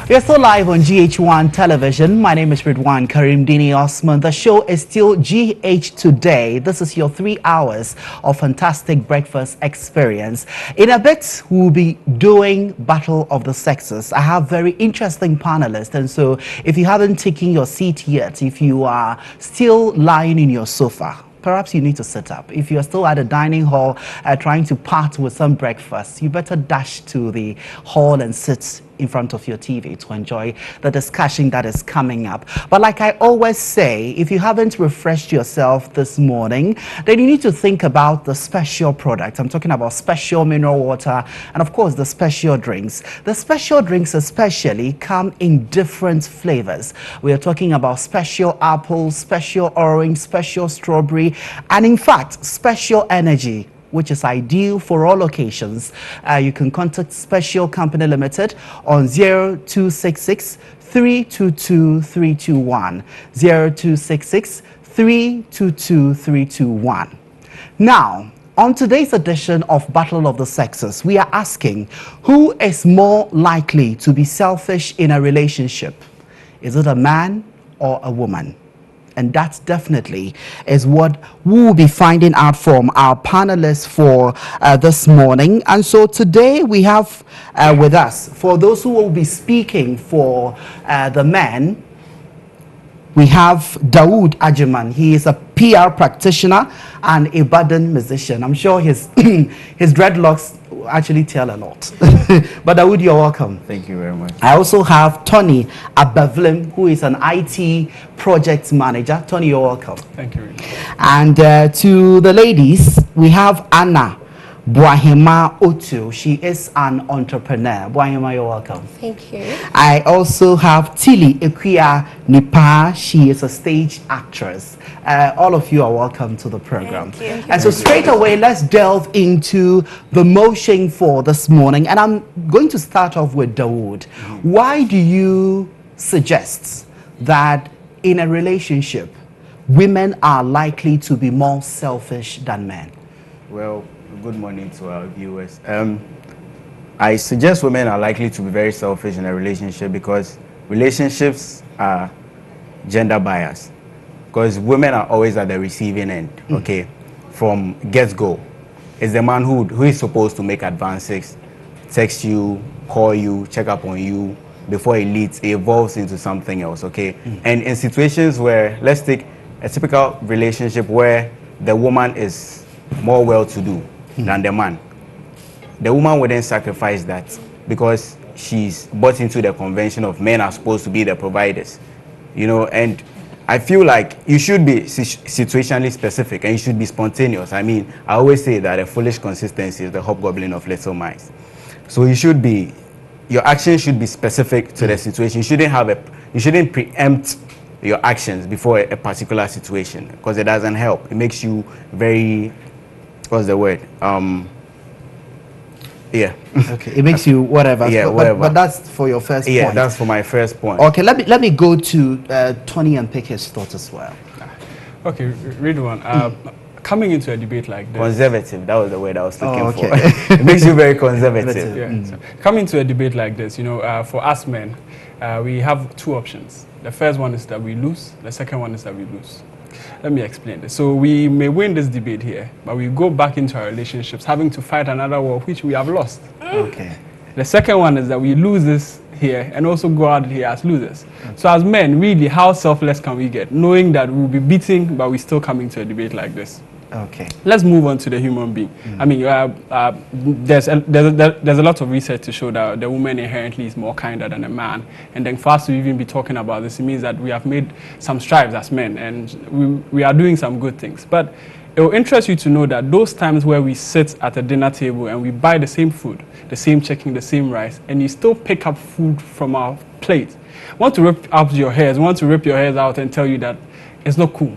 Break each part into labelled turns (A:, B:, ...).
A: We are still live on GH1 television. My name is Ridwan Karim Dini Osman. The show is still GH Today. This is your 3 hours of fantastic breakfast experience. In a bit, we'll be doing Battle of the Sexes. I have very interesting panelists, and so if you haven't taken your seat yet, if you are still lying in your sofa, perhaps you need to sit up. If you're still at a dining hall trying to part with some breakfast, you better dash to the hall and sit in front of your TV to enjoy the discussion that is coming up. But like I always say, if you haven't refreshed yourself this morning, then you need to think about the special product. I'm talking about special mineral water and of course the special drinks. The special drinks especially come in different flavors. We are talking about special apple, special orange, special strawberry, and in fact, special energy, which is ideal for all occasions. You can contact Special Company Limited on 0266 322 321. 0266 322 321. Now, on today's edition of Battle of the Sexes, we are asking, who is more likely to be selfish in a relationship? Is it a man or a woman? And that definitely is what we will be finding out from our panelists for this morning. And so today we have with us, for those who will be speaking for the men, we have Dawood Ajiman. He is a PR practitioner and a budding musician. I'm sure his dreadlocks actually tell a lot. But Dawood, you're welcome.
B: Thank you very much.
A: I also have Tony Abavlim, who is an IT project manager. Tony, you're welcome.
C: Thank you.
A: And to the ladies, we have Anna Boahema Otu. She is an entrepreneur. Boahema, you're welcome.
D: Thank you.
A: I also have Tilly Ekuya Nipa. She is a stage actress. All of you are welcome to the program.
D: Thank you.
A: And so straight away, let's delve into the motion for this morning. And I'm going to start off with Dawood. Why do you suggest that in a relationship, women are likely to be more selfish than men?
B: Well, good morning to our viewers. I suggest women are likely to be very selfish in a relationship because relationships are gender biased. Because women are always at the receiving end, okay? From get-go. It's the man who is supposed to make advances, text you, call you, check up on you. Before it leads, it evolves into something else, okay? And in situations where, let's take a typical relationship where the woman is more well-to-do than the man. The woman wouldn't sacrifice that because she's bought into the convention of men are supposed to be the providers, you know, and I feel like you should be situationally specific and you should be spontaneous. I mean, I always say that a foolish consistency is the hobgoblin of little minds. So you should be, your actions should be specific to the situation. You shouldn't preempt your actions before a particular situation because it doesn't help. It makes you very, what's the word? Yeah.
A: Okay, it makes you whatever.
B: Yeah,
A: but, but that's for your first point.
B: Yeah, that's for my first point.
A: Okay, let me go to Tony and pick his thoughts as well.
C: Okay, read one. Coming into a debate like this.
B: Conservative, that was the word I was looking
A: okay.
B: for. It makes you very conservative.
C: Yeah. So coming to a debate like this, you know, for us men, we have two options. The first one is that we lose. The second one is that we lose. Let me explain this. So we may win this debate here, but we go back into our relationships having to fight another war which we have lost.
A: Okay.
C: The second one is that we lose this here and also go out here as losers. So as men, really, how selfless can we get, knowing that we'll be beating, but we're still coming to a debate like this?
A: Okay.
C: Let's move on to the human being. I mean, there's a lot of research to show that the woman inherently is more kinder than a man. And then for us to even be talking about this, it means that we have made some strides as men and we are doing some good things. But it will interest you to know that those times where we sit at a dinner table and we buy the same food, the same chicken, the same rice, and you still pick up food from our plate, want to rip out your hairs, want to rip your hairs out and tell you that it's not cool.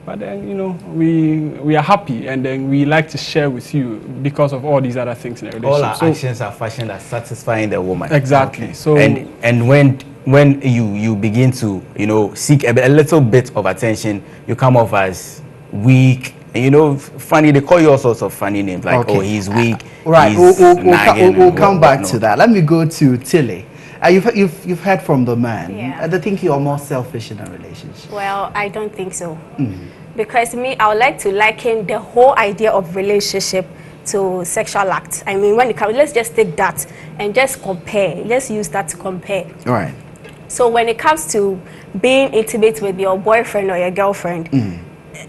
C: But then, you know, we are happy and then we like to share with you because of all these other things in a relationship.
B: All our actions are fashioned as satisfying the woman.
C: Exactly.
B: Okay.
C: So
B: and when you begin to, you know, seek a little bit of attention, you come off as weak. And, you know, funny, they call you all sorts of funny names like, oh, he's weak.
A: Right,
B: we'll
A: come back to that. Let me go to Tilly. You've heard from the man.
D: Yeah.
A: They think you are more selfish in a relationship.
D: Well, I don't think so. Because me, I would like to liken the whole idea of relationship to sexual act. I mean, when it comes, let's just take that and just compare. Let's use that to compare.
A: All right.
D: So when it comes to being intimate with your boyfriend or your girlfriend,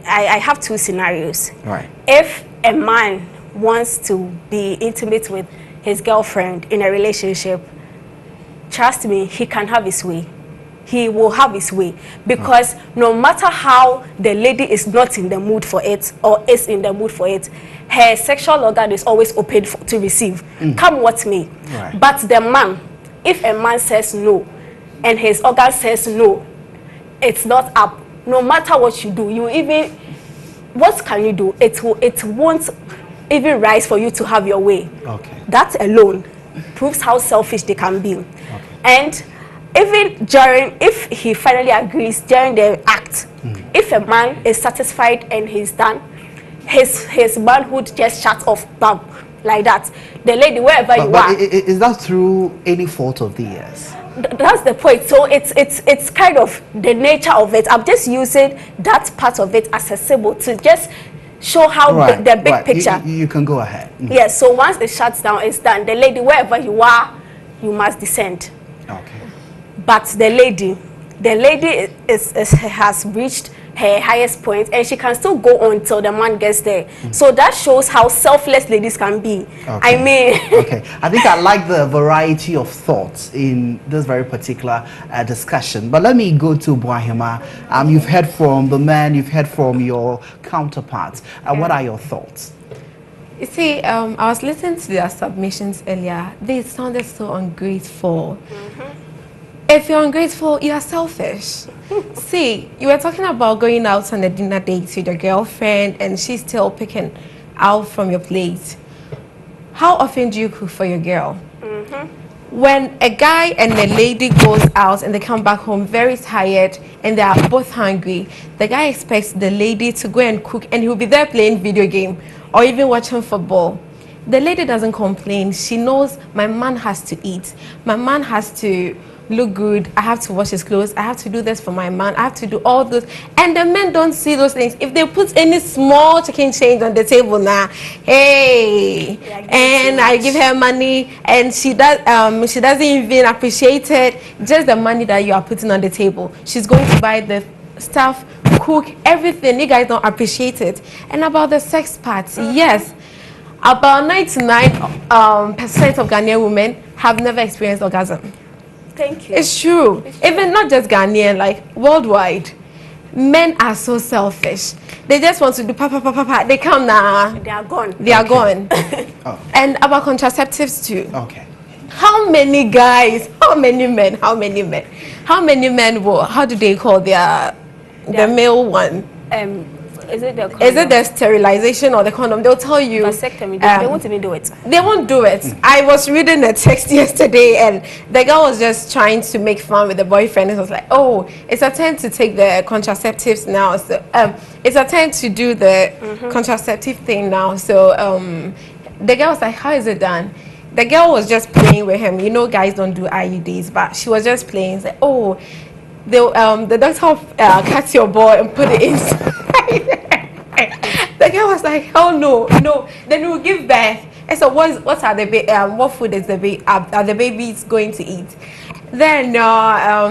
D: I have two scenarios.
A: All right.
D: If a man wants to be intimate with his girlfriend in a relationship, trust me, he can have his way. He will have his way, because no matter how the lady is not in the mood for it or is in the mood for it, her sexual organ is always open to receive. Come what may.
A: Right.
D: But the man, if a man says no and his organ says no, it's not up. No matter what you do, what can you do? It won't even rise for you to have your way.
A: Okay.
D: That alone proves how selfish they can be.
A: Okay.
D: And even if he finally agrees during the act, if a man is satisfied and he's done, his manhood just shuts off, bam, like that. The lady, wherever you are.
A: Is that through any fault of theirs?
D: That's the point. So it's kind of the nature of it. I'm just using that part of it as a symbol to just show how the big picture.
A: You can go ahead.
D: Yes. So once it shuts down, it's done. The lady, wherever you are, you must descend.
A: Okay.
D: But the lady has reached her highest point, and she can still go on till the man gets there. So that shows how selfless ladies can be.
A: Okay.
D: I mean,
A: okay, I think I like the variety of thoughts in this very particular discussion. But let me go to Boahima. You've heard from the man, you've heard from your counterparts. What are your thoughts?
E: You see, I was listening to their submissions earlier. They sounded so ungrateful. If you're ungrateful, you are selfish. See, you were talking about going out on a dinner date with your girlfriend and she's still picking out from your plate. How often do you cook for your girl? When a guy and a lady goes out and they come back home very tired and they are both hungry, the guy expects the lady to go and cook, and he'll be there playing video game or even watching football. The lady doesn't complain. She knows my man has to eat. My man has to look good. I have to wash his clothes. I have to do this for my man. I have to do all those. And the men don't see those things. If they put any small chicken change on the table now, hey, and I give her money and she doesn't even appreciate it. Just the money that you are putting on the table. She's going to buy the stuff, cook, everything. You guys don't appreciate it. And about the sex part, yes, about 99% of Ghanaian women have never experienced orgasm.
D: thank you.
E: It's true. Even not just Ghanaian, like worldwide. Men are so selfish. They just want to do pa pa pa pa pa. They come now.
D: They are gone.
E: They are gone.
A: Oh.
E: And about contraceptives too.
A: Okay.
E: How many guys? How many men? How many men? How many men will? How do they call the male one?
D: Is it the condom?
E: Is it the sterilization or the condom? They'll tell you.
D: Vasectomy. They won't even do it.
E: They won't do it. I was reading a text yesterday and the girl was just trying to make fun with the boyfriend. It was like, oh, it's a time to take the contraceptives now. So it's a time to do the contraceptive thing now. So the girl was like, how is it done? The girl was just playing with him. You know, guys don't do IUDs, but she was just playing. It's like, oh, the doctor cut your ball and put it inside. The girl was like, oh no, no. Then we'll give birth. And so what are the what food is are the babies going to eat? Then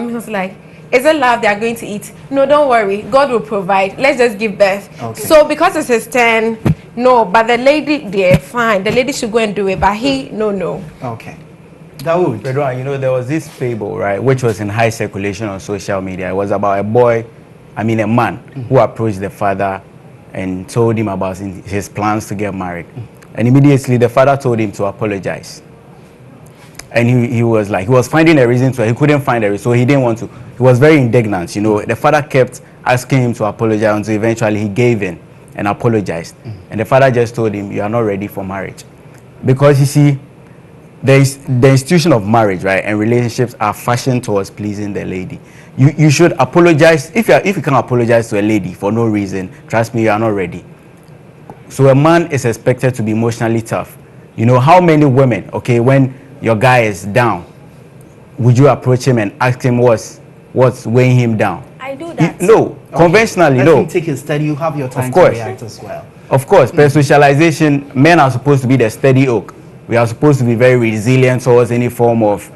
E: he was like, is it love they are going to eat? No, don't worry. God will provide. Let's just give birth. Okay. So because it's his turn, no. But the lady, they're fine. The lady should go and do it. But he, no.
A: Okay. Dawood.
B: Pedro, you know, there was this fable, right, which was in high circulation on social media. It was about a man who approached the father and told him about his plans to get married. And immediately the father told him to apologize. And he was finding a reason to, he couldn't find a reason, so he didn't want to. He was very indignant, you know. The father kept asking him to apologize until eventually he gave in and apologized. And the father just told him, you are not ready for marriage. Because you see, the institution of marriage, right, and relationships are fashioned towards pleasing the lady. You should apologize. If you can apologize to a lady for no reason, trust me, you are not ready. So a man is expected to be emotionally tough. You know, how many women, okay, when your guy is down, would you approach him and ask him what's weighing him down?
D: I do that.
B: No, conventionally,
A: Let
B: no.
A: him take his study. You have your time
B: Of
A: to
B: course.
A: react as well.
B: Of course, per socialization, men are supposed to be the steady oak. We are supposed to be very resilient towards any form of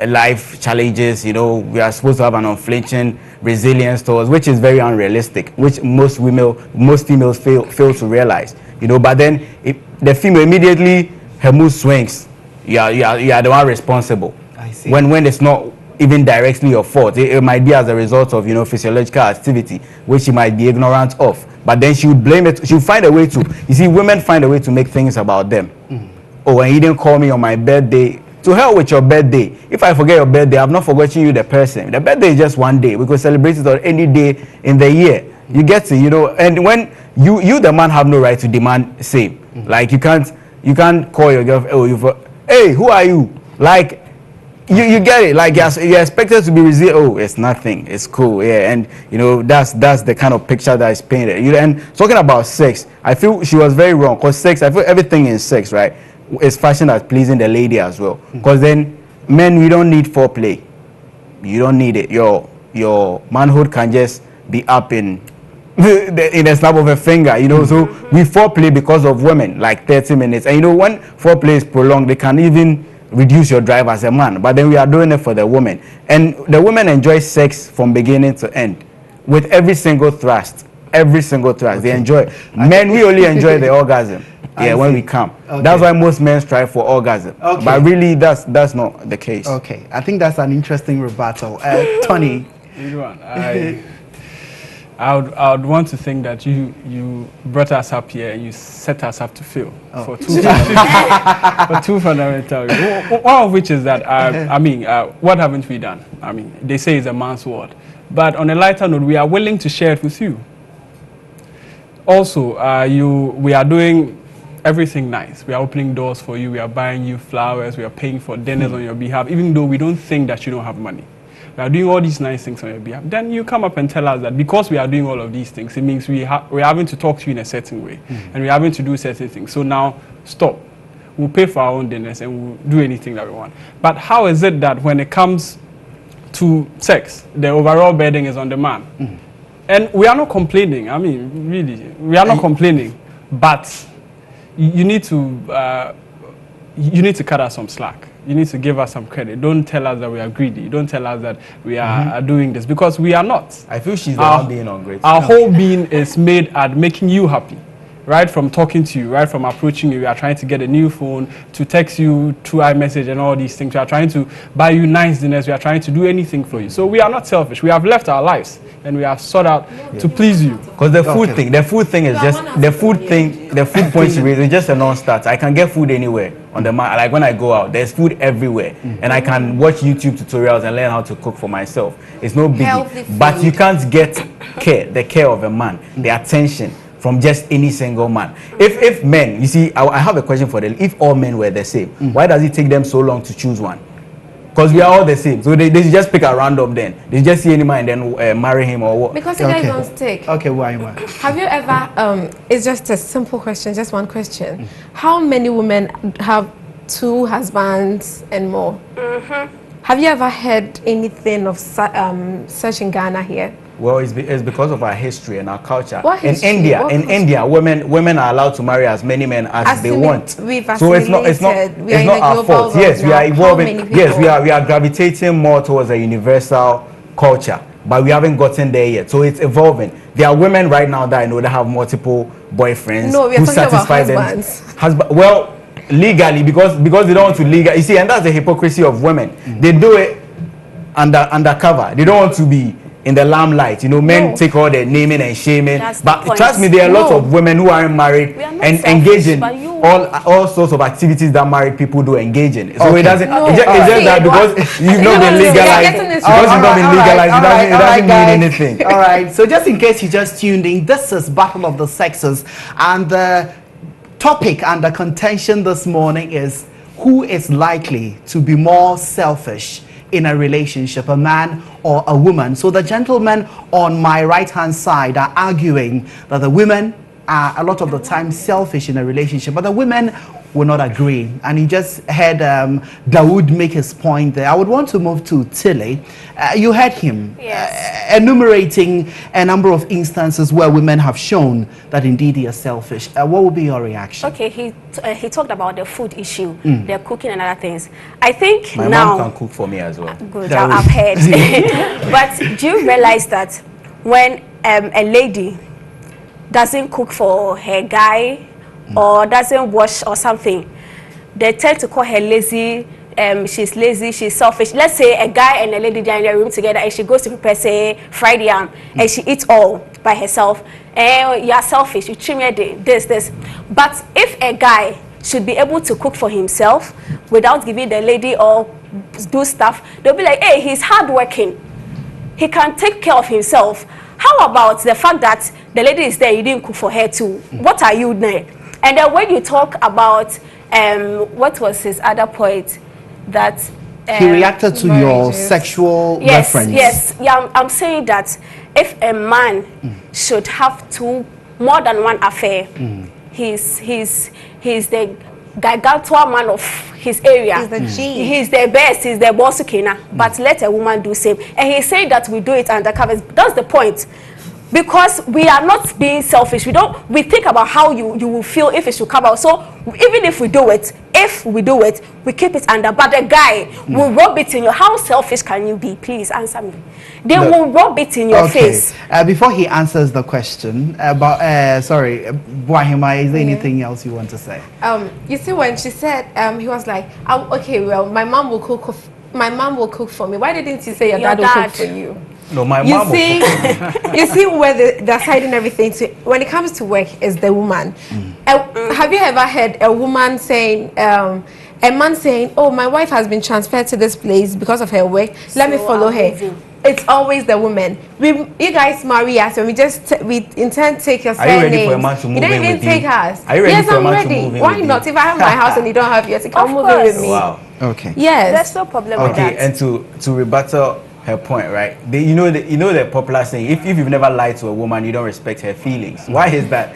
B: life challenges. You know, we are supposed to have an unflinching resilience towards, which is very unrealistic, which most females fail to realize. You know, but then the female immediately her mood swings. You are the one responsible.
A: I see.
B: When it's not even directly your fault, it might be as a result of, you know, physiological activity which she might be ignorant of. But then she would blame it. She'll find a way to. You see, women find a way to make things about them. Oh, and you didn't call me on my birthday. To hell with your birthday. If I forget your birthday, I've not forgotten you, the person. The birthday is just one day. We could celebrate it on any day in the year. You get it, you know. And when you the man have no right to demand same. Like you can't call your girlfriend. Hey, who are you? Like you get it. Like you're expected to be resilient. Oh, it's nothing. It's cool. Yeah, and you know that's the kind of picture that is painted. And talking about sex, I feel she was very wrong. Cause sex, I feel everything in sex, right, is fashioned as pleasing the lady as well. Because then men, we don't need foreplay. You don't need it. Your manhood can just be up in a snap of a finger, you know. So we foreplay because of women, like 30 minutes. And you know, when foreplay is prolonged, they can even reduce your drive as a man. But then we are doing it for the women. And the women enjoy sex from beginning to end with every single thrust. Every single thrust. Okay. They enjoy it. Men, we only enjoy the orgasm. Yeah, when we come. Okay. That's why most men strive for orgasm. Okay. But really, that's not the case.
A: Okay, I think that's an interesting rebuttal. Tony.
C: I would want to think that you brought us up here and you set us up to fail for two fundamental reasons. One of which is that, what haven't we done? I mean, they say it's a man's word. But on a lighter note, we are willing to share it with you. Also, we are doing everything nice. We are opening doors for you. We are buying you flowers. We are paying for dinners on your behalf, even though we don't think that you don't have money. We are doing all these nice things on your behalf. Then you come up and tell us that because we are doing all of these things, it means we're having to talk to you in a certain way, and we're having to do certain things. So now, stop. We'll pay for our own dinners and we'll do anything that we want. But how is it that when it comes to sex, the overall burden is on the man? And we are not complaining. I mean, really, we are not complaining. But you need to cut us some slack. You need to give us some credit. Don't tell us that we are greedy. Don't tell us that we are doing this, because we are not.
B: I feel she's the one being ungrateful.
C: Our whole being is made at making you happy. Right from talking to you, right from approaching you, we are trying to get a new phone, to text you through iMessage and all these things. We are trying to buy you nice dinners. We are trying to do anything for you. So we are not selfish. We have left our lives and we have sought out to please you.
B: Because the food thing is just the food point you raise is just a non-starter. I can get food anywhere on the market. Like when I go out, there's food everywhere, and I can watch YouTube tutorials and learn how to cook for myself. It's no biggie. But you can't get the care of a man, the attention from just any single man. If men, you see, I have a question for them. If all men were the same, why does it take them so long to choose one? Because we are all the same. So they should just pick a random then. They just see any man and then marry him or what?
E: Because you guys don't stick.
A: Okay, why?
E: Have you ever, it's just a simple question, just one question. How many women have 2 husbands and more? Have you ever heard anything of such in Ghana here?
B: Well, it's because of our history and our culture.
E: What history?
B: In India, women are allowed to marry as many men as they want. So it's not our fault. Yes, we are evolving. Yes, we are gravitating more towards a universal culture, but we haven't gotten there yet. So it's evolving. There are women right now that I know that have multiple boyfriends.
E: No, we are talking about husbands.
B: Well, legally, because they don't want to legally. You see, and that's the hypocrisy of women. They do it undercover. They don't want to be in the limelight. You know, men take all the naming and shaming. But trust me, there are lots of women who aren't married and engage in all sorts of activities that married people do engage in. So it doesn't. It's just that because you've not been legalized. Because you've not been legalized, it doesn't mean anything.
A: All right. So just in case you just tuned in, this is Battle of the Sexes, and the topic under contention this morning is who is likely to be more selfish in a relationship, a man or a woman. So the gentlemen on my right hand side are arguing that the women are a lot of the time selfish in a relationship, but the women will not agree. And you just heard Dawood make his point there. I would want to move to Tilly. You heard him enumerating a number of instances where women have shown that indeed they are selfish. What would be your reaction?
D: Okay, he talked about the food issue, the cooking and other things. I think
B: my
D: now...
B: mom can cook for me as well.
D: Good, I've heard. But do you realize that when a lady doesn't cook for her guy or doesn't wash or something, they tend to call her lazy. She's lazy, she's selfish. Let's say a guy and a lady are in a room together and she goes to prepare, say, fried yam, and she eats all by herself. And you're selfish, you trim your day, this. But if a guy should be able to cook for himself without giving the lady or do stuff, they'll be like, hey, he's hardworking. He can take care of himself. How about the fact that the lady is there, you didn't cook for her too? What are you there? And then when you talk about, what was his other point? That
A: he reacted to your sexual reference.
D: Yes, yeah. I'm saying that if a man should have more than one affair, he's the gargantua man of his area.
E: He's the G.
D: He's the best. He's the boss kina. But let a woman do same. And he's saying that we do it undercover. That's the point. Because we are not being selfish. We think about how you will feel if it should come out. So even if we do it, we keep it under. But the guy will rub it in your... How selfish can you be? Please answer me. They will rub it in your face.
A: Before he answers the question about, sorry, Boahima, is there anything else you want to say?
E: You see, when she said, he was like, okay, well, my mom will cook. My mom will cook for me. Why didn't you say your dad will cook for you?
B: No, my mom will
E: cook. You see where they're hiding everything to. When it comes to work, is the woman. Have you ever heard a woman saying, a man saying, oh, my wife has been transferred to this place because of her work. Let me follow her. It's always the woman. You guys marry us and we intend to take your surname.
B: Are you ready for a man to move in with you?
E: You didn't take us.
B: Are you ready for a man
E: ready.
B: to move in
E: Why
B: with
E: not?
B: you?
E: If I have my house and you don't have yours, you can move in with me.
B: Wow.
A: Okay.
E: Yes.
D: There's no problem with that.
B: Okay, and to rebuttal her point, right? You know the popular saying, if you've never lied to a woman, you don't respect her feelings. Why is that?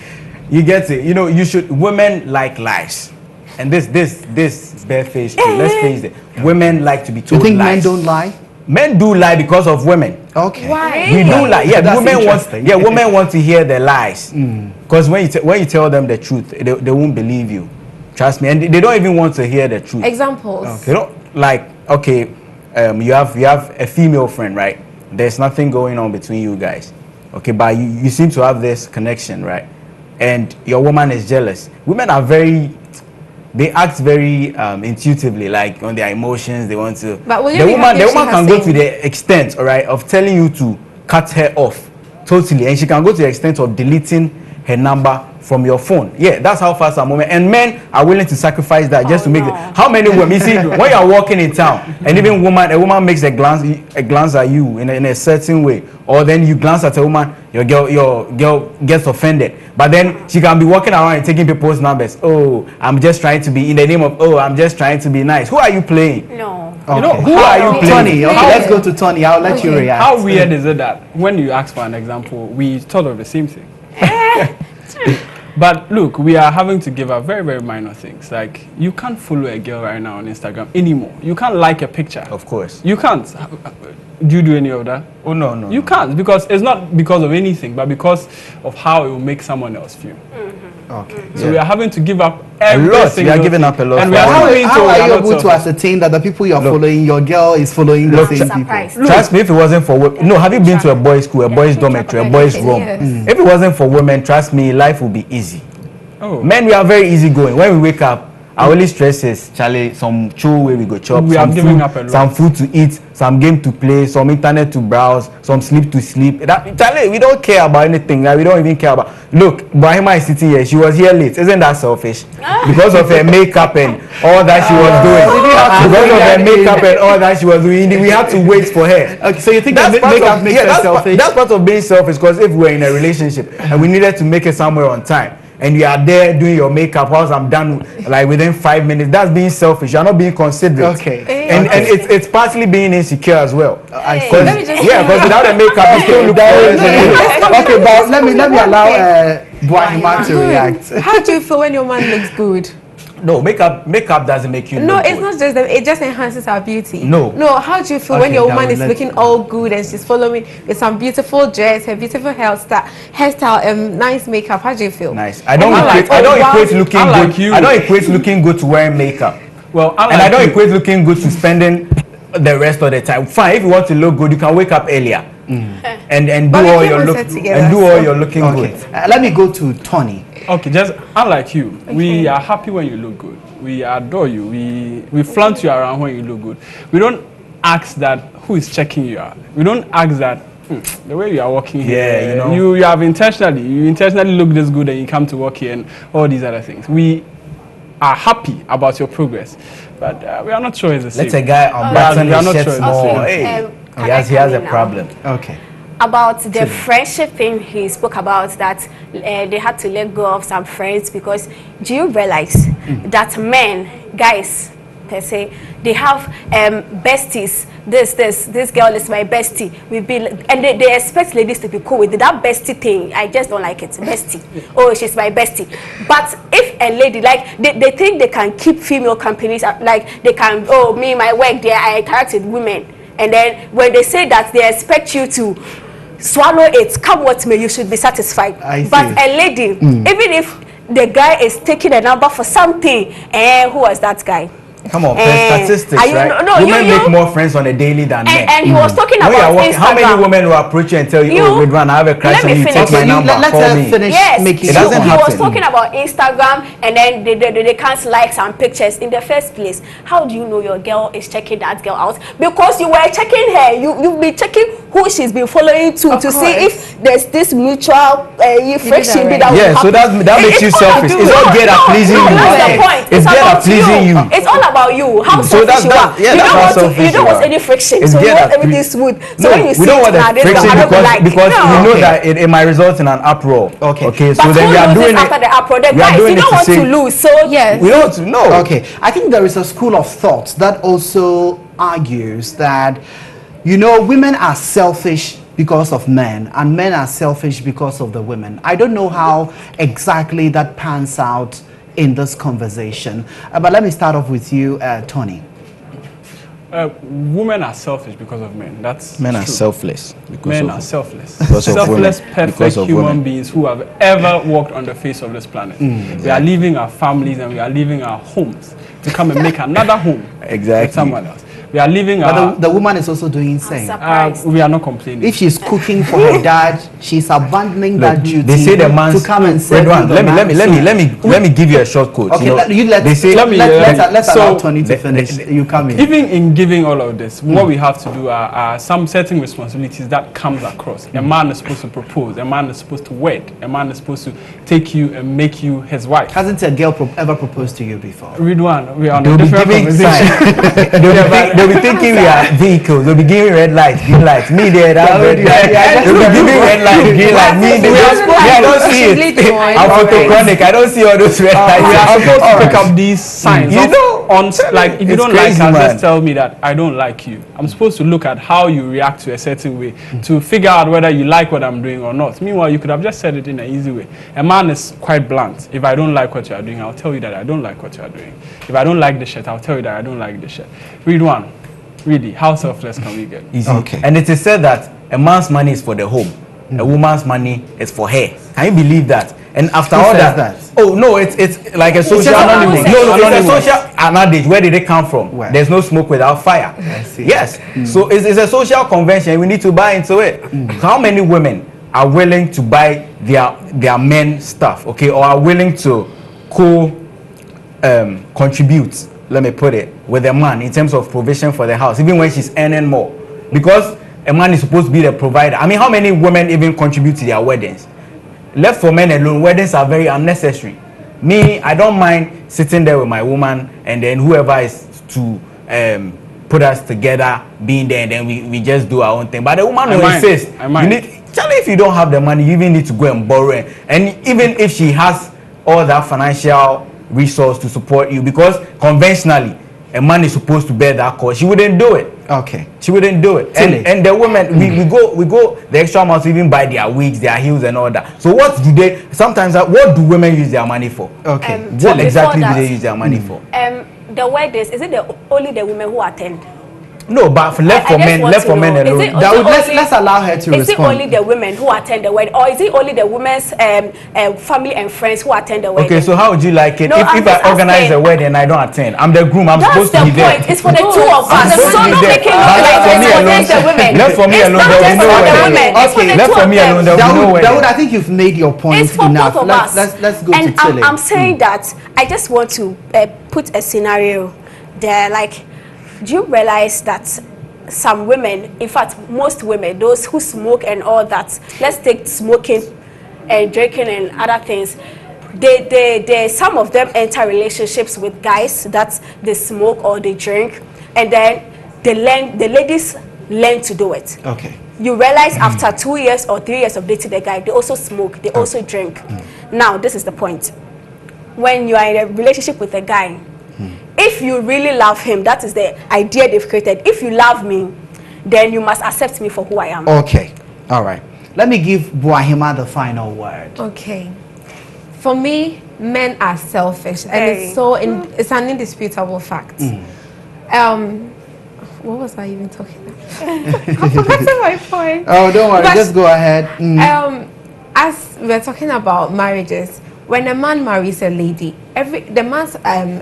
B: You get it. You know, women like lies. And this barefaced truth. Let's face it. Women like to be told lies.
A: You think men don't lie?
B: Men do lie because of women.
A: Okay.
E: Why?
B: We do lie. Yeah, women want to hear the lies. Because when you tell them the truth, they won't believe you. Trust me. And they don't even want to hear the truth.
E: Examples.
B: Okay. They don't like, okay, you have a female friend, right? There's nothing going on between you guys. Okay, but you seem to have this connection, right? And your woman is jealous. Women are they act very intuitively, like on their emotions. They want to.
E: But
B: the woman can go to the extent, all right, of telling you to cut her off totally, and she can go to the extent of deleting her number from your phone. Yeah, that's how fast some women and men are willing to sacrifice that just to make it. How many women? You see, when you are walking in town, and even a woman makes a glance at you in a certain way, or then you glance at a woman, your girl gets offended. But then she can be walking around and taking people's numbers. Oh, I'm just trying to be in the name of. Oh, I'm just trying to be nice. Who are you playing?
D: No.
A: Okay.
B: You know, who are you playing?
A: Tony, okay, let's go to Tony. I'll let you react.
C: How weird is it that when you ask for an example, we thought of the same thing? But look, we are having to give up very, very minor things. Like, you can't follow a girl right now on Instagram anymore. You can't like a picture.
B: Of course.
C: You can't. Do you do any of that?
B: Oh, no.
C: You can't, because it's not because of anything, but because of how it will make someone else feel.
A: Okay.
C: So we are having to give up everything.
B: A lot. We are giving up a lot.
C: And we are
A: how are you able to ascertain that the people you're following, your girl is following the same people?
B: Trust me, if it wasn't for women, have you been to a boys' school, a boys' dormitory, a boys' room?
E: Yes.
B: If it wasn't for women, trust me, life would be easy.
C: Oh.
B: Men, we are very easygoing. When we wake up, our only stress is, Charlie, some chew where we go chop,
C: we are giving up a lot.
B: Some food to eat, some game to play, some internet to browse, some sleep to sleep. Charlie, we don't care about anything. Like, we don't even care about. Look, Boahima is sitting here. She was here late. Isn't that selfish? Because of her makeup and all that she was doing. Because of her makeup and all that she was doing, we had to wait for her.
A: Okay, so you think that makeup makes her selfish?
B: That's part of being selfish. Because if we're in a relationship and we needed to make it somewhere on time, and you are there doing your makeup whilst I'm done, like within 5 minutes, that's being selfish. You're not being considerate.
A: Okay.
B: And it's partly being insecure as well.
E: Let me just
B: Because without the makeup, you still look
A: Okay, but let me allow Boahima to react.
E: How do you feel when your man looks good?
B: No, makeup doesn't make you
E: No,
B: look
E: it's
B: good.
E: not just that. It just enhances our beauty.
B: No.
E: No, how do you feel
A: Okay,
E: when your
A: that
E: woman
A: will
E: is
A: let-
E: looking all good and she's following with some beautiful dress, her beautiful hairstyle, nice makeup? How do you feel?
B: Nice. I don't
C: I
B: equate, I don't equate looking
C: unlike
B: good.
C: you.
B: I don't equate looking good to wearing makeup.
C: Well,
B: And I don't equate looking good to spending the rest of the time. Fine, if you want to look good, you can wake up earlier and do
E: But we
B: all
E: came
B: your
E: on
B: look
E: set together,
B: and do all
E: so-
B: your looking
A: Okay,
B: good.
A: let me go to Tony.
C: Okay, just unlike you, we are happy when you look good. We adore you. We flaunt you around when you look good. We don't ask that who is checking you out. We don't ask that the way you are walking here.
B: Yeah, you know.
C: You have intentionally look this good and you come to work here and all these other things. We are happy about your progress, but we are not sure it's the same.
B: Let a guy unbutton
C: we are
B: his
C: not
B: shirt
C: sure.
B: small.
D: Okay,
B: Hey,
D: can
B: he
D: I
B: has
D: come
B: a
D: in now?
B: problem.
A: Okay.
D: About the friendship thing he spoke about, that they had to let go of some friends because do you realize that men, guys per se, they have besties. This girl is my bestie. And they expect ladies to be cool with it. That bestie thing, I just don't like it. Bestie. Oh, she's my bestie. But if a lady, like, they think they can keep female companies, like they can, oh, me, my work there, I interact with women. And then when they say that, they expect you to swallow it, come what may, you should be satisfied.
A: I
D: But
A: see.
D: a lady, even if the guy is taking a number for something, who was that guy?
B: Come on, statistics,
D: are you-
B: right?
D: no,
B: Women
D: you-
B: make more friends on a daily than men.
D: And he was talking
B: When you are
D: about
B: walking, how many
D: Instagram.
B: women will approach you and tell you, oh, Ridwan, I have a crush
D: Let
B: on
D: me
B: you,
D: finish.
B: take my
D: Okay,
B: number,
A: let
B: call
A: her
B: me.
A: finish
D: Yes,
A: making
B: It
D: so
B: doesn't
D: he
B: happen.
D: was talking about Instagram, and then they can't like some pictures in the first place. How do you know your girl is checking that girl out? Because you were checking her. You've been checking who she's been following to see
E: course.
D: if there's this mutual friendship
E: right.
D: that will
B: Yeah, so
D: happen.
B: that makes you
D: It's all
B: selfish.
D: about
B: It's
D: you.
B: all get at pleasing
D: no,
B: you.
D: that's
B: Yeah.
D: the point.
B: It's get at
D: about
B: pleasing you.
D: It's all about you. How
B: So
D: selfish you are.
B: yeah,
D: You
B: that's
D: don't
B: how
D: want to.
B: selfish
D: You don't
B: you
D: want
B: are.
D: any friction.
B: It's
D: So you
B: get
D: want
B: at
D: everything
B: ple-
D: smooth. So
B: No,
D: when you
B: we
D: see
B: don't want
D: it,
B: the
D: this
B: friction
D: I don't like.
B: because
D: No.
B: we know
A: Okay.
B: that it might result in an uproar.
A: Okay.
B: Okay.
D: But
B: So then
D: who
B: we are
D: loses
B: doing
D: after
B: it.
D: the uproar? The
B: we are
D: guys,
B: doing
D: you
B: it
D: don't
B: to
D: want
B: say-
D: to lose. So
E: Yes.
B: We don't know.
A: Okay, I think there is a school of thought that also argues that, you know, women are selfish because of men and men are selfish because of the women. I don't know how exactly that pans out in this conversation, but let me start off with you, Tony.
C: Women are selfish because of men. That's
B: Men are
C: true.
B: selfless because
C: Men
B: of
C: are selfless.
B: because of
C: Selfless,
B: women.
C: perfect
B: Because of
C: human
B: women.
C: beings who have ever walked on the face of this planet. We are leaving our families and we are leaving our homes to come and make another home
B: Exactly.
C: with someone else. We are leaving
A: But
C: our...
A: the woman is also doing insane.
D: surprised.
C: we are not complaining.
A: If she's cooking for her dad, she's abandoning that duty
B: They say the man's
A: to come and serve
B: Ridwan,
A: the
B: let
A: man.
B: me give you a short quote.
A: Okay,
B: You know,
A: let's
B: they say
A: let's
C: so-
A: allow Tony to finish. You come in.
C: Even in giving all of this, what we have to do are some certain responsibilities that comes across. A man is supposed to propose. A man is supposed to wed. A man is supposed to take you and make you his wife.
A: Hasn't a girl ever proposed to you before?
C: Ridwan, we are on
B: they'll
C: a
B: be
C: different
B: giving
C: conversation.
B: signs. They'll be thinking we are vehicles. They'll be giving red lights, green lights. Me there, that red light. They'll be giving red light, green light. Me there. I don't see it. I'm photochromic. I don't see all those red lights.
C: We are supposed to
B: Alright.
C: pick up these signs.
B: You
C: of-
B: know,
C: on like if you
B: it's
C: don't
B: crazy,
C: like us,
B: man.
C: just tell me that I don't like you. I'm supposed to look at how you react to a certain way to figure out whether you like what I'm doing or not. Meanwhile, you could have just said it in an easy way. A man is quite blunt. If I don't like what you are doing, I'll tell you that I don't like what you are doing. If I don't like the shirt, I'll tell you that I don't like the shirt. Read one. Really, how selfless can we get?
B: Easy.
A: Okay.
B: And it is said that a man's money is for the home, a woman's money is for her. Can you believe that? And after
A: Who
B: all
A: says
B: that,
A: that?
B: oh no, it's like a social
A: anonymous.
B: No, it's a
A: Anonymous.
B: social adage. Where did it come from?
A: Where?
B: There's no smoke without fire.
A: see.
B: Yes. So it's a social convention. We need to buy into it. How many women are willing to buy their men stuff? Okay, or are willing to contribute? Let me put it with a man in terms of provision for the house, even when she's earning more, because a man is supposed to be the provider. I mean, how many women even contribute to their weddings? Left for men alone, weddings are very unnecessary. Me, I don't mind sitting there with my woman and then whoever is to put us together being there, and then we just do our own thing. But the woman
C: I
B: will
C: mind.
B: insist.
C: I mind.
B: You need, tell her if you don't have the money, you even need to go and borrow it. And even if she has all that financial resource to support you, because conventionally a man is supposed to bear that cost, she wouldn't do it.
A: Okay.
B: She wouldn't do it. And the women, we go the extra mile to even buy their wigs, their heels, and all that. So what do they? Sometimes what do women use their money for?
A: Okay.
B: What exactly do they use their money for?
D: The word is it only the women who attend?
B: No, but left for men alone.
A: Let's allow her to respond.
D: Is it only the women who attend the wedding, or is it only the women's family and friends who attend the wedding?
B: Okay, so how would you like it if I organize a wedding and I don't attend? I'm the groom. I'm supposed to be there.
D: It's for the two of us. So not making
B: the women. Left for me alone. There will be no wedding. Okay, left for me alone. There will be no wedding.
A: Dawood, I think you've made your point
D: it's for
A: enough.
D: Both of us.
A: Let's go to Tilly.
D: I'm saying that I just want to put a scenario there. Like, do you realize that some women, in fact most women, those who smoke and all that, let's take smoking and drinking and other things, they some of them enter relationships with guys that they smoke or they drink, and then the ladies learn to do it.
A: Okay.
D: You realize after 2 years or 3 years of dating the guy, they also smoke, they also drink. Now this is the point. When you are in a relationship with a guy, if you really love him, that is the idea they've created. If you love me, then you must accept me for who I am.
A: Okay. All right. Let me give Boahima the final word.
E: Okay. For me, men are selfish, and it's an indisputable fact. What was I even talking about? I forgot my point.
A: Oh, don't worry. Just go ahead.
E: As we're talking about marriages, when a man marries a lady, the man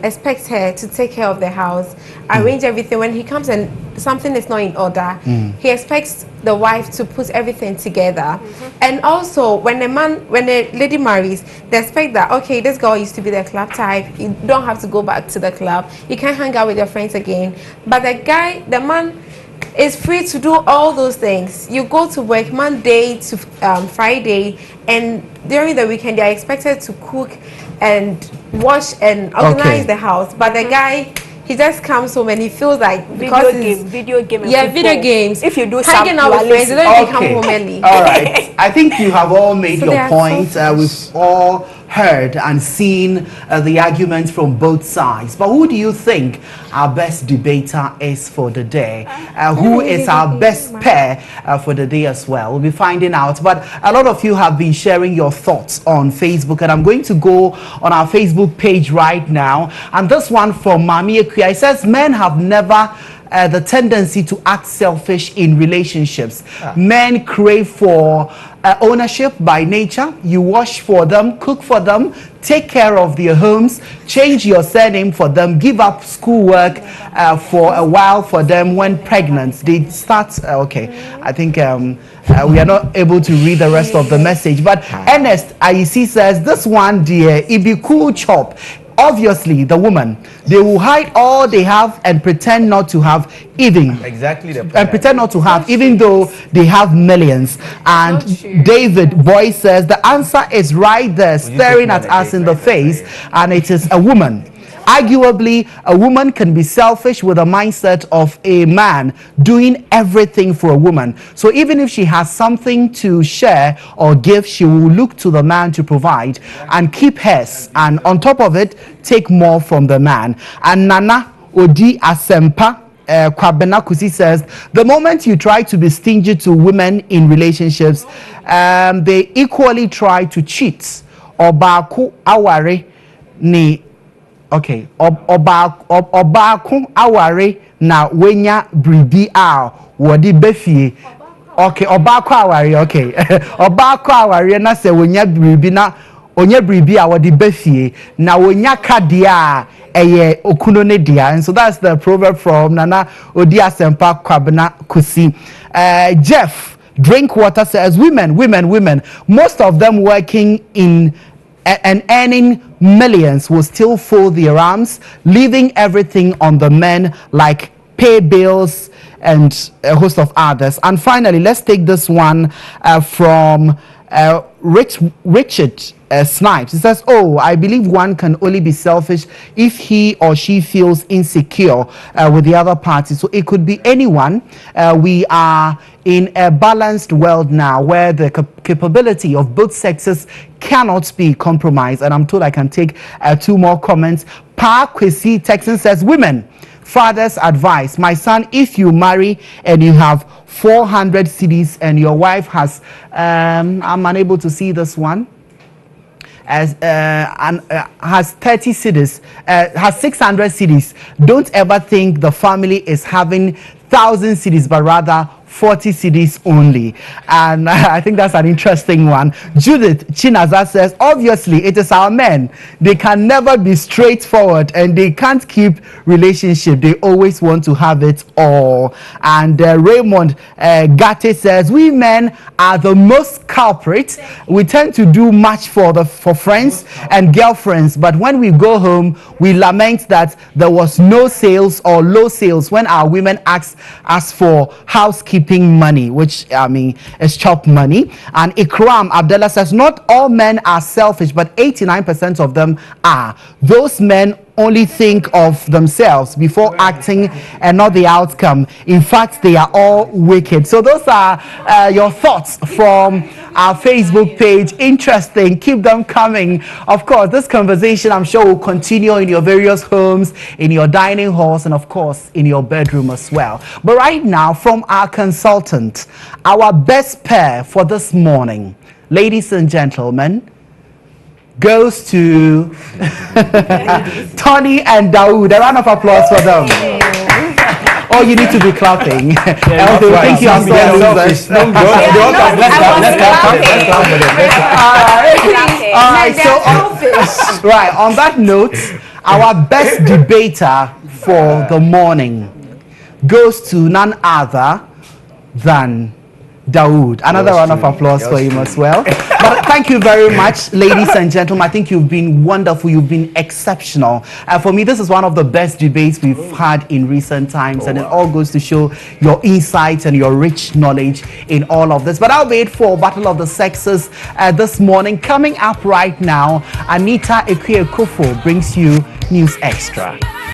E: expects her to take care of the house, arrange everything. When he comes and something is not in order, he expects the wife to put everything together. And also, when a lady marries, they expect that, okay, this girl used to be the club type. You don't have to go back to the club. You can hang out with your friends again. But the man is free to do all those things. You go to work Monday to Friday, and during the weekend they are expected to cook and wash and organize the house. But the guy, he just comes home and he feels like
D: video games.
E: If you do
D: hanging
E: out with friends, then they come home early.
A: All right. I think you have all made your point. We've all heard and seen the arguments from both sides. But who do you think our best debater is for the day? Who is our best pair for the day as well? We'll be finding out. But a lot of you have been sharing your thoughts on Facebook, and I'm going to go on our Facebook page right now. And this one from Mami Ekuya, it says, men have never the tendency to act selfish in relationships. Men crave for ownership by nature. You wash for them, cook for them, take care of their homes, change your surname for them, give up schoolwork for a while for them. When pregnant, they start I think we are not able to read the rest of the message, but Ernest Ayisi says, this one, dear, it be cool chop. Obviously, the woman, they will hide all they have and pretend not to have, even pretend not to have, even though they have millions. And David Boy says the answer is right there, staring at us in the face, and it is a woman. Arguably, a woman can be selfish with a mindset of a man doing everything for a woman. So even if she has something to share or give, she will look to the man to provide and keep hers. And on top of it, take more from the man. And Nana Odi Asempa Kwabena Kusi says, the moment you try to be stingy to women in relationships, they equally try to cheat. Obaku aware ni Obaku aware na wenya bribi a wodi befie. Okay, Obaku aware, okay. Obaku aware na se wenya bribi na onye bribi a wodi befie na wenya kadia eye okuno ne dia. And so that's the proverb from Nana Odi Asempa Kwabena Kusi. Jeff Drinkwater says, women, most of them working in and earning millions will still fold their arms, leaving everything on the men, like pay bills and a host of others. And finally, let's take this one from Richard Snipes. He says, oh, I believe one can only be selfish if he or she feels insecure with the other party. So it could be anyone. We are in a balanced world now where the capability of both sexes cannot be compromised. And I'm told I can take 2 more comments. Pa Kwesi Texan says, women, Father's advice: my son, if you marry and you have 400 cedis and your wife has, I'm unable to see this one, has 30 cedis, has 600 cedis, don't ever think the family is having 1,000 cedis, but rather 40 cedis only. And I think that's an interesting one. Judith Chinaza says, obviously it is our men. They can never be straightforward and they can't keep relationship. They always want to have it all. And Raymond Gate says, we men are the most culprits. We tend to do much for friends and girlfriends, but when we go home, we lament that there was no sales or low sales when our women ask us for housekeeping money, which I mean is chop money. And Ikram Abdullah says, not all men are selfish, but 89% of them are. Those men only think of themselves before acting and not the outcome. In fact, they are all wicked. So those are your thoughts from our Facebook page. Interesting. Keep them coming. Of course, this conversation, I'm sure, will continue in your various homes, in your dining halls, and of course in your bedroom as well. But right now, from our consultant, our best pair for this morning, ladies and gentlemen, goes to Tony and Dawood. A round of applause for them. Oh, you need to be clapping. I think you are so losers. Right, on that note, our best debater for the morning goes to none other than Dawood. Another round of applause for him as well. But thank you very much, ladies and gentlemen. I think you've been wonderful. You've been exceptional. For me, this is one of the best debates we've had in recent times, and it all goes to show your insights and your rich knowledge in all of this. But I'll wait for Battle of the Sexes this morning. Coming up right now, Anita Ekwe Kofo brings you News Extra.